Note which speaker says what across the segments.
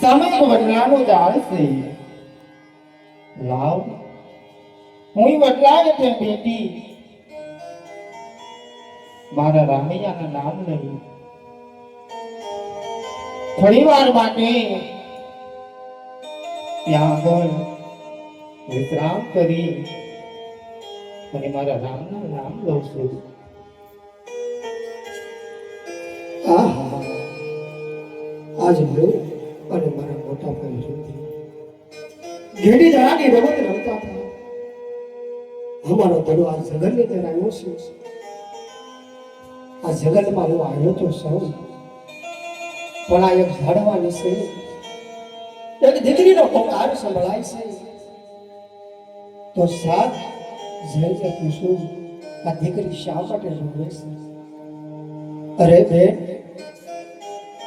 Speaker 1: સમય વડલાનો ઝાડ છે લાવ હું વડલા છે બેટી મારા રામૈયાના નામ લઈ થોડી વાર માટે ત્યાં આગળ વિશ્રામ કરી અને મારા રામનું નામ લઉં છું.
Speaker 2: આજ હું અને મારા મોટા ભાઈ સુધી ઘેડી જણાની રમત રમતા હતા. અમારો ધડો આ જગતની અંદર આવ્યો છે. આ જગતમાં હું આવ્યો તો સૌ પણ આ એક ઝાડવાની છે એક દીકરીનો પોકાર સંભળાય છે તો સાત જય જય પૂછું આ દીકરી શા માટે રોવે છે? અરે બેન,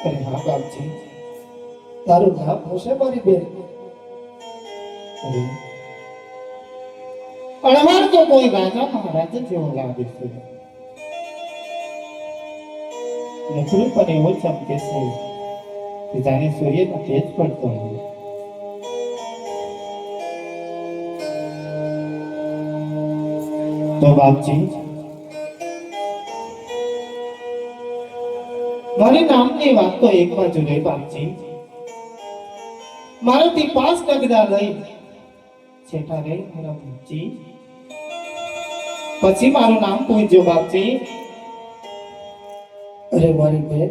Speaker 1: અરે હા બાપજી,
Speaker 2: તારું નામ પૂછે મારી બેન?
Speaker 1: અરે અણવાર તો કોઈ રાજા મહારાજ જેવો લાગે છે. નખરું પણ એવો ચમકે છે કે જાણે સૂર્યનો તેજ પડતો હોય. તો બાપજી, મારી નામની વાત તો એક બાજુ રહી બાપજી. મારાથી 5 નગરા લઈ છેટા રહી મારા બાપજી. પછી મારું નામ પૂછજો બાપજી.
Speaker 2: અરે મારી બેન,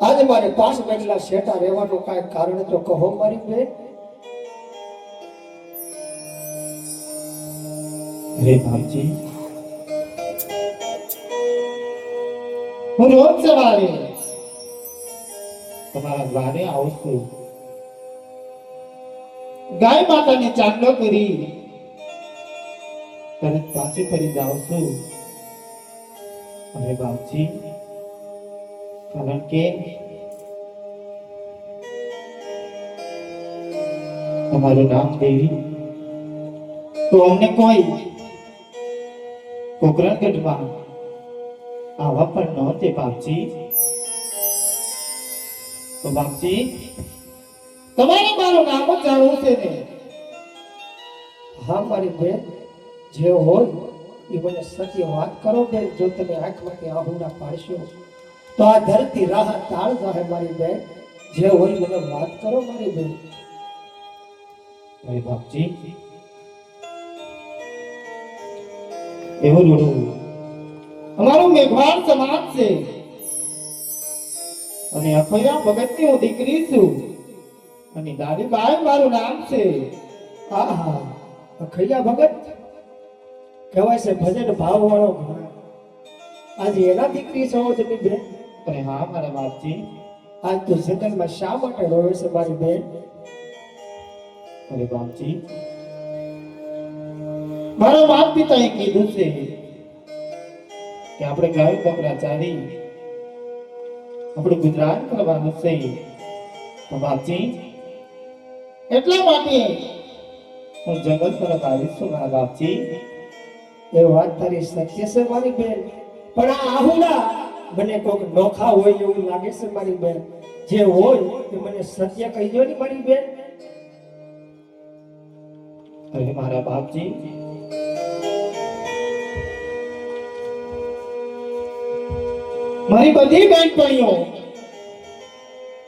Speaker 2: આજે મારે 5 ગજલા શેઠા રહેવાનું કાંઈ કારણ તો કહો મારી બેન.
Speaker 1: અરે બાપજી, હું રોજ સવારે તમારા દ્વારે આવું છું. ગાય માતાને ચાંદલો કરી તરત પાછી ફરી જાઉં છું. અરે બાપજી, કારણ કે તમારું નામ દેવી તો અમને કોઈ કોકરણગઢમાં આવા પણ નહોતે બાપજી. તો બાપજી, તમારે મારું નામ જ જાણવું છે ને?
Speaker 2: હા મારી બેન, જે હોય એ મને સત્ય વાત કરો બેન. જો તમે આંખમાંથી આહુડા પાડશો તો આ ધરતી રાહ તાળ જાહે મારી બેન. જે હોય મને વાત કરો મારી બેન.
Speaker 1: અરે બાપજી, એવું રૂડું અમારું મેઘવાળ સમાજ છે અને અખયા ભગતની હું દીકરી છું અને દાદીબાઈ મારું નામ છે.
Speaker 2: હા હા, અખૈયા ભગત કહેવાય છે ભજન ભાવ વાળો ઘોડા. આજે એના દીકરી છો તમે બેન?
Speaker 1: અરે હા મારા બાપજી.
Speaker 2: આજ તો જંગલમાં શા માટે રોવે છે મારી બેન?
Speaker 1: અરે બાપજી, મારા બાપ પિતાએ કીધું છે કે આપણે ગાય બકરા ચારી આપણે ગુજરાન કરવાનું છે. તો બાપજી, એટલા માટે હું જંગલ તરફ આવીશ છું મારા બાપજી.
Speaker 2: એ વાત તારી સત્ય છે મારી બેન, પણ આ આહુડા મને કોક નોખા હોય એવું લાગે છે મારી બેન. જે હોય એ મને સત્ય કહી દો ને મારી બેન.
Speaker 1: અરે મારા બાપજી, મારી બધી બહેનપણીઓ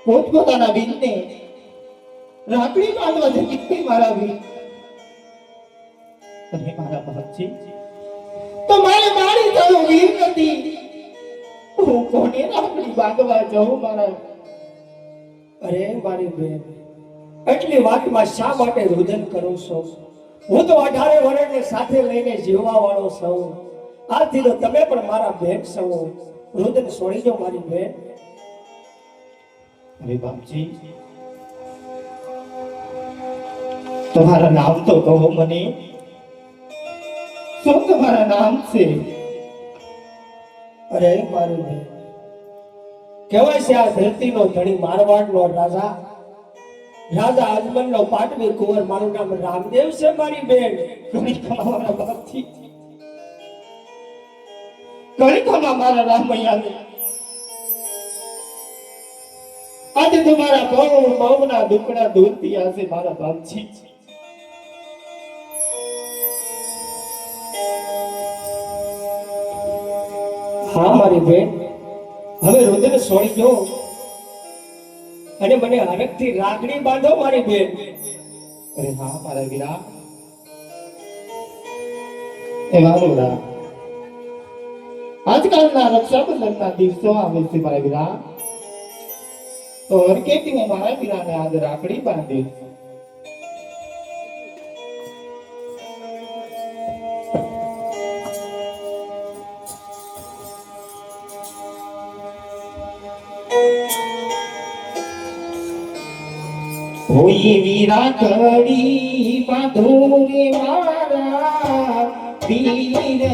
Speaker 1: પોતપોતાના બીજને રાખડી બાંધવા જતી મારા બી. અને મારા બાપજી તો મારે મારી થયું વીર નથી. હું કોને રાખડી બાંધવા જાઉં મારા?
Speaker 2: અરે મારી બેન, એટલી વાતમાં શા માટે રુદન કરું છું? હું તો 18 વર્ષને સાથે લઈને જીવવા વાળો છું. આજથી તો તમે પણ મારા બેન છો. રુદન છોડી દો મારી બેન.
Speaker 1: અરે બાપજી, તમારા નામ તો કહો મને. શું તમારા નામ છે?
Speaker 2: અરે મારી બેન, કહેવાય છે આ ધરતીનો ધણી મારવાડનો રાજા, રાજા અજમલનો પાટવી કુંવર. મારું નામ રામદેવ છે મારી બેન.
Speaker 1: ઘણી ખમા મારા બાપજી, ઘણી ખમા મારા રામૈયા. આજે તમારા બહુના દુખડા દૂર થયા છે મારા બાપજી.
Speaker 2: હા મારી બેન, હવે રુદન છોડી દો અને મને હરખથી રાખડી બાંધો મારી બેન.
Speaker 1: અરે હા મારા વીરા, એ મારું રા. આજકાલના રક્ષાબંધનના દિવસો આવે છે મારા વીરા, તો હરકેથી હું મારા વીરાને આજ રાખડી બાંધીશ. હોય વીરા કડી બાંધો રે મારા વીરને.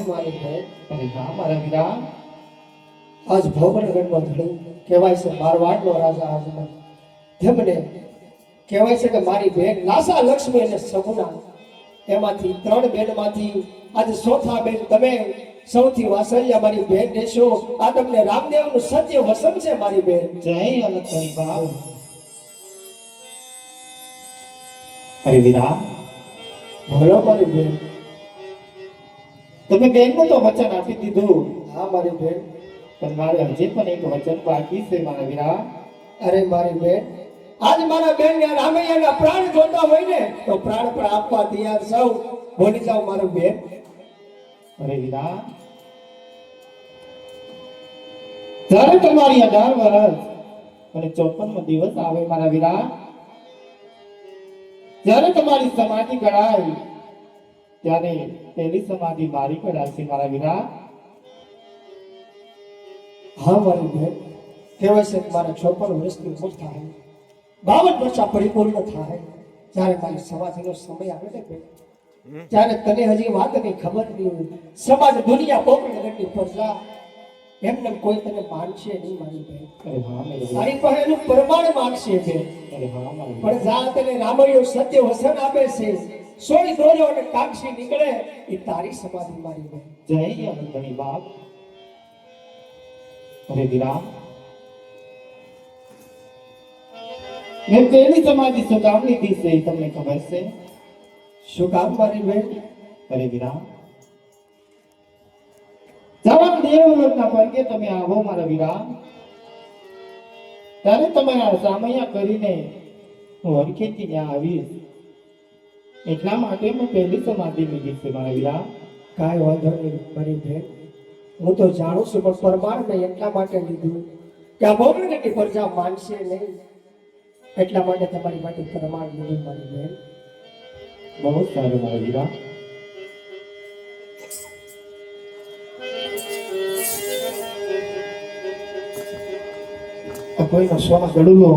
Speaker 2: મારી બેન,
Speaker 1: અરે હા મારા વીરા,
Speaker 2: આજ ભવનગઢનો ધણી કહેવાય છે મારવાડનો રાજા અજમલ. તેમને કહેવાય છે કે મારી બેન લાસા લક્ષ્મી અને સગુણા, એમાંથી 3 બેનમાંથી આજે ચોથા બેન તમે સૌથી વાસલ્યા મારી બેન દેશો. આ તમને રામદેવનું સત્ય વસન છે મારી બેન.
Speaker 1: જય અલગ કરી બાપ. અરે વીરા,
Speaker 2: બોલો મારી બેન.
Speaker 1: તમે બેનનું તો વચન આપી દીધું,
Speaker 2: હા મારી બેન.
Speaker 1: પણ મારે હજી પણ એક વચન બાકી છે મારા વીરા.
Speaker 2: અરે મારી બેન, આજ મારા બેન ને રામૈયાના પ્રાણ જોતા હોય ને તો પ્રાણ પણ આપવા તૈયાર સૌ બોલી જાઓ મારું બેન.
Speaker 1: અરે વીરા, જ્યારે તમારી 18 વર્ષ અને 54મો દિવસ આવે મારા વીરા, જ્યારે તમારી સમાધિ કરાય ત્યારે પહેલી સમાધિ મારી કરાશે મારા વીરા.
Speaker 2: હા મારી બેન, કહેવાય છે કે મારા 56 વર્ષની ઉંમર થાય, 52 વર્ષ પરિપૂર્ણ થાય, જ્યારે મારી સમાધિનો સમય આવે ને બેન, ત્યારે તને હજી વાતની ખબર નહીં હોય. સમાજ દુનિયા પોકળની પ્રજા એમને કોઈ તને માનશે નહીં મારી બેન.
Speaker 1: અરે હા મેરે વીરા,
Speaker 2: મારી પાસે એનું પ્રમાણ માનશે બેન.
Speaker 1: અરે હા મારા
Speaker 2: પણ
Speaker 1: વીરા.
Speaker 2: જા તને રામૈયો સત્ય વસન આપે છે, સોળી દોર્યો અને કાક્ષી નીકળે, એ તારી સમાધિ મારી બેન.
Speaker 1: જય આનંદની બાપ. અરે વીરા, મેં પહેલી સમાધિ શું કામ લીધી છે એ તમને ખબર છે?
Speaker 2: શું કામ મારી બેન?
Speaker 1: અરે વીરા, જવાબ દેવલોકના પર્ગે તમે આવો મારા વીરા, ત્યારે તમારા સામૈયા કરીને હું હરખેથી ત્યાં આવીશ. એટલા માટે મેં પહેલી સમાધિ લીધી છે મારા વીરા.
Speaker 2: કાંઈ વાંધો નહીં મારી બેન, હું તો જાણું છું, પણ પ્રમાણ મેં એટલા માટે લીધું કે આ ભોગની પ્રજા માનશે નહીં, એટલા માટે તમારી માટે પ્રમાણ લીધું મારી બેન.
Speaker 1: બહુ સારું મારા વીરા. આ કોઈનો સોના ગળુલો